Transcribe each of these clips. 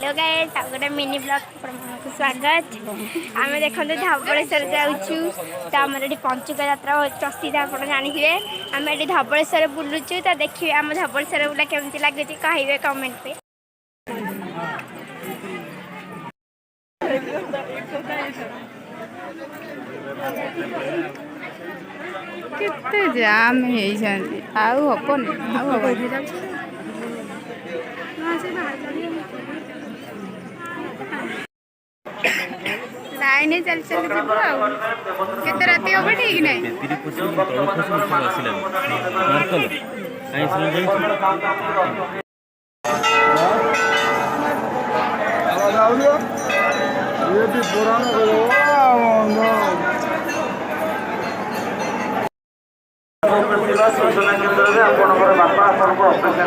Hello guys आप गोटे mini blog को स्वागत। आम देखते धवलेश्वर जाऊँ तो आम ये पंचुक यात्रा प्रसिद्ध आप जानते आम ये धवलेश्वर बुलुचु तो देखिए आम धवलेश्वर बुला केमती लगे कहे कमेंट पे। केते जाम हेइछन्ति आउ हबनी आउ हबनी लाइन चल चल जीव आउ केते राति हबो ठीक नै सूचना केन्द्र में आपंकर बापा आपको अपेक्षा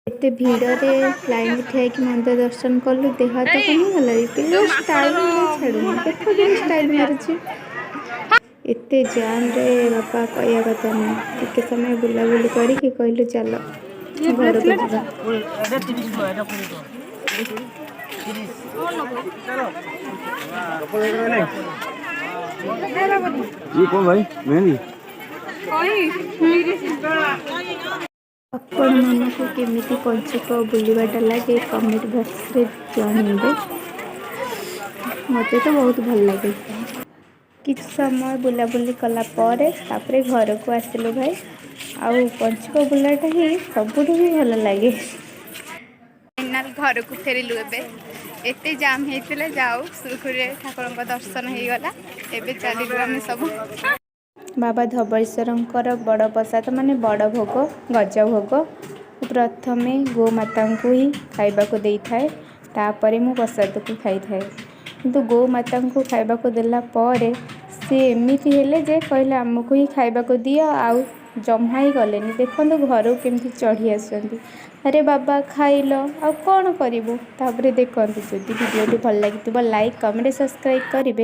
एते भीड़ रे लाइन ठिया कि मंदिर दर्शन कलु देह हाथ कमिगला पिला स्टाइल छाड़ू केते स्टाइल मारुची एते जाम रे बापा कहया कथा नहीं टिके समय बुलाबुली करके कहलु चल घर को ये कौन भाई मेहंदी आपण मन को केमिति पंचुक बुलवाटा लगे कमेंट बॉक्स रे जानइबे। मते तो बहुत भल लगे। किछ समय बुलाबुली कला परे तापरे घर को आसिलु भाई आउ पंचुक बुलाटा ही सबुठ भी भल लगे। फाइनाल घर को फेरिलु एबे एते जाम हेइतिले जाऊ सुखुरे ठाकुर का दर्शन हो गला एबे चलिलु आमे सब बाबा धवलेश्वर बड़ प्रसाद माने बड़ भोग गज भोग प्रथमे गोमाता को ही खाइबा को दे थाए तापरे मु प्रसाद को खाई थाए किंतु गोमाता को खाइबा को देला परे से एमिति हेले जे कहले आमको ही खाइबा को दियो आउ जम्हा ही गलेनी देखो घर केमती चढ़ी आसुँच अरे बाबा खाइल आ कौन करूँ तापर देखते जदि वीडियो भल लगी लाइक कमेंट सब्सक्राइब करेंगे।